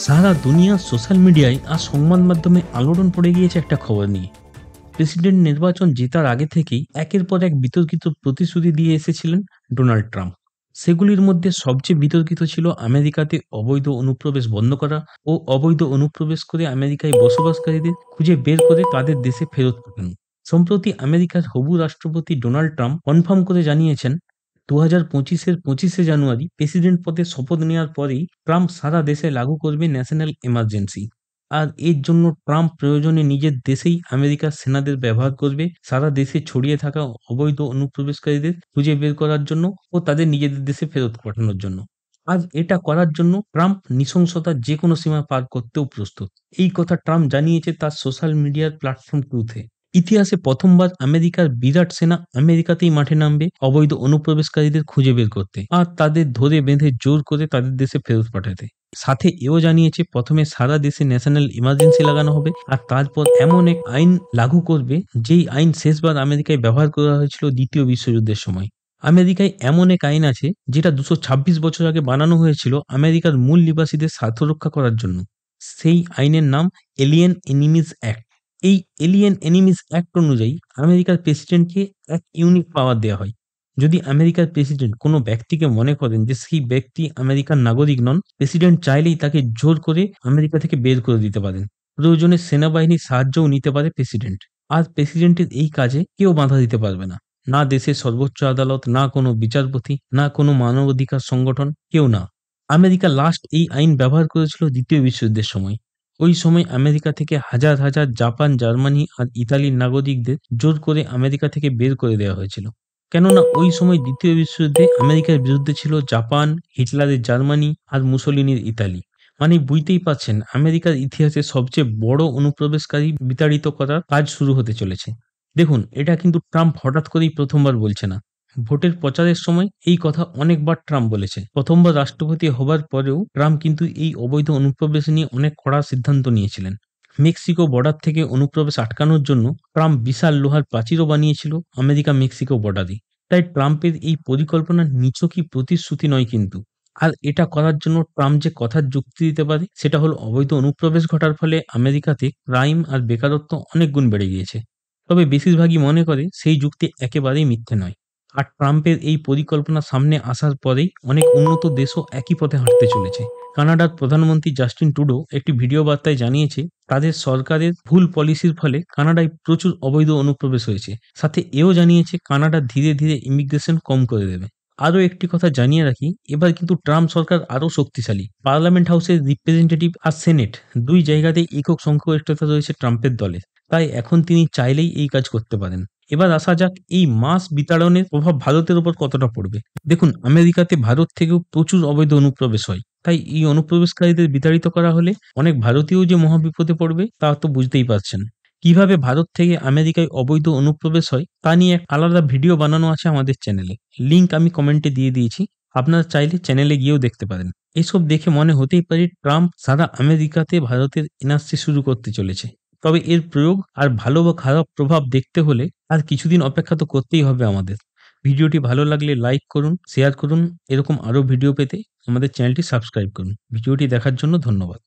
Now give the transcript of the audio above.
সারা দুনিয়া সোশ্যাল মিডিয়ায় আর সংবাদ মাধ্যমে আলোড়ন পড়ে গিয়েছে একটা খবর নিয়ে। প্রেসিডেন্ট নির্বাচন জেতার আগে থেকেই একের পর এক বিতর্কিত প্রতিশ্রুতি দিয়ে এসেছিলেন ডোনাল্ড ট্রাম্প। সেগুলির মধ্যে সবচেয়ে বিতর্কিত ছিল আমেরিকাতে অবৈধ অনুপ্রবেশ বন্ধ করা ও অবৈধ অনুপ্রবেশ করে আমেরিকায় বসবাসকারীদের খুঁজে বের করে তাদের দেশে ফেরত পাঠানো। সম্প্রতি আমেরিকার হবু রাষ্ট্রপতি ডোনাল্ড ট্রাম্প কনফার্ম করে জানিয়েছেন 2025-এর 25শে জানুয়ারি প্রেসিডেন্ট পদে শপথ নেওয়ার পরেই ট্রাম্প সারা দেশে লাগু করবে ন্যাশনাল এমার্জেন্সি। আর এর জন্য ট্রাম্প প্রয়োজনে নিজের দেশেই আমেরিকার সেনাদের ব্যবহার করবে সারা দেশে ছড়িয়ে থাকা অবৈধ অনুপ্রবেশকারীদের খুঁজে বের করার জন্য ও তাদের নিজেদের দেশে ফেরত পাঠানোর জন্য। আর এটা করার জন্য ট্রাম্প নৃশংসতার যে কোনো সীমা পার করতেও প্রস্তুত। এই কথা ট্রাম্প জানিয়েছে তার সোশ্যাল মিডিয়ার প্ল্যাটফর্ম ট্রুথে। ইতিহাসে প্রথমবার আমেরিকার বিরাট সেনা আমেরিকাতেই মাঠে নামবে অবৈধ অনুপ্রবেশকারীদের খুঁজে বের করতে আর তাদের ধরে বেঁধে জোর করে তাদের দেশে ফেরত পাঠাতে। সাথে এও জানিয়েছে প্রথমে সারা দেশে ন্যাশনাল ইমার্জেন্সি লাগানো হবে আর তারপর এমন এক আইন লাগু করবে যেই আইন শেষবার আমেরিকায় ব্যবহার করা হয়েছিল দ্বিতীয় বিশ্বযুদ্ধের সময়। আমেরিকায় এমন এক আইন আছে যেটা 226 বছর আগে বানানো হয়েছিল আমেরিকার মূল নিবাসীদের স্বার্থ রক্ষা করার জন্য। সেই আইনের নাম এলিয়েন এনিমিজ অ্যাক্ট। এই এলিয়েন এনিমিজ অ্যাক্ট অনুযায়ী আমেরিকার প্রেসিডেন্টকে এক ইউনিক পাওয়ার দেওয়া হয়। যদি আমেরিকার প্রেসিডেন্ট কোনো ব্যক্তিকে মনে করেন যে সেই ব্যক্তি আমেরিকার নাগরিক নন, প্রেসিডেন্ট চাইলেই তাকে জোর করে আমেরিকা থেকে বের করে দিতে পারেন। প্রয়োজনে সেনাবাহিনীর সাহায্যও নিতে পারে প্রেসিডেন্ট। আর প্রেসিডেন্টের এই কাজে কেউ বাধা দিতে পারবে না। না দেশের সর্বোচ্চ আদালত, না কোনো বিচারপতি, না কোনো মানবাধিকার সংগঠন, কেউ না। আমেরিকা লাস্ট এই আইন ব্যবহার করেছিল দ্বিতীয় বিশ্বযুদ্ধের সময়। ওই সময় আমেরিকা থেকে হাজার হাজার জাপান, জার্মানি আর ইতালির নাগরিকদের জোর করে আমেরিকা থেকে বের করে দেওয়া হয়েছিল। কেননা ওই সময় দ্বিতীয় বিশ্বযুদ্ধে আমেরিকার বিরুদ্ধে ছিল জাপান, হিটলারের জার্মানি আর মুসোলিনির ইতালি। মানে বুঝতেই পারছেন আমেরিকার ইতিহাসে সবচেয়ে বড় অনুপ্রবেশকারী বিতাড়িত করার কাজ শুরু হতে চলেছে। দেখুন, এটা কিন্তু ট্রাম্প হঠাৎ করেই প্রথমবার বলছে না। ভোটের প্রচারের সময় এই কথা অনেকবার ট্রাম্প বলেছে। প্রথমবার রাষ্ট্রপতি হবার পরেও ট্রাম্প কিন্তু এই অবৈধ অনুপ্রবেশ নিয়ে অনেক কড়া সিদ্ধান্ত নিয়েছিলেন। মেক্সিকো বর্ডার থেকে অনুপ্রবেশ আটকানোর জন্য ট্রাম্প বিশাল লোহার প্রাচীরও বানিয়েছিল আমেরিকা মেক্সিকো বর্ডারে। তাই ট্রাম্পের এই পরিকল্পনা নিছকই প্রতিশ্রুতি নয় কিন্তু। আর এটা করার জন্য ট্রাম্প যে কথার যুক্তি দিতে পারে সেটা হলো অবৈধ অনুপ্রবেশ ঘটার ফলে আমেরিকাতে ক্রাইম আর বেকারত্ব অনেক গুণ বেড়ে গিয়েছে। তবে বেশিরভাগই মনে করে সেই যুক্তি একেবারেই মিথ্যে নয়। আর ট্রাম্পের এই পরিকল্পনা সামনে আসার পরেই অনেক উন্নত দেশও একই পথে হাঁটতে চলেছে। কানাডার প্রধানমন্ত্রী জাস্টিন ট্রুডো একটি ভিডিও বার্তায় জানিয়েছে তাদের সরকারের ভুল পলিসির ফলে কানাডায় প্রচুর অবৈধ অনুপ্রবেশ হয়েছে। সাথে এও জানিয়েছে কানাডা ধীরে ধীরে ইমিগ্রেশন কম করে দেবে। আরও একটি কথা জানিয়ে রাখি, এবার কিন্তু ট্রাম্প সরকার আরও শক্তিশালী। পার্লামেন্ট হাউসের রিপ্রেজেন্টেটিভ আর সেনেট দুই জায়গাতেই একক সংখ্যাগরিষ্ঠতা রয়েছে ট্রাম্পের দলের। তাই এখন তিনি চাইলেই এই কাজ করতে পারেন। এবার আসা যাক এই মাস বিতাড়নের প্রভাব ভারতের উপর কতটা পড়বে। দেখুন, আমেরিকাতে ভারত থেকেও প্রচুর অবৈধ অনুপ্রবেশ হয়। তাই এই অনুপ্রবেশকারীদের বিতাড়িত করা হলে অনেক ভারতীয় যে মহাবিপদে পড়বে তা তো বুঝতেই পারছেন। কিভাবে ভারত থেকে আমেরিকায় অবৈধ অনুপ্রবেশ হয় তা নিয়ে এক আলাদা ভিডিও বানানো আছে আমাদের চ্যানেলে। লিংক আমি কমেন্টে দিয়ে দিয়েছি। আপনারা চাইলে চ্যানেলে গিয়েও দেখতে পারেন। এসব দেখে মনে হতেই পারে ট্রাম্প সারা আমেরিকাতে ভারতের এনআরসি শুরু করতে চলেছে। তবে এর প্রয়োগ আর ভালো বা খারাপ প্রভাব দেখতে হলে আর কিছুদিন অপেক্ষা তো করতেই হবে আমাদের। ভিডিওটি ভালো লাগলে লাইক করুন, শেয়ার করুন। এরকম আরও ভিডিও পেতে আমাদের চ্যানেলটি সাবস্ক্রাইব করুন। ভিডিওটি দেখার জন্য ধন্যবাদ।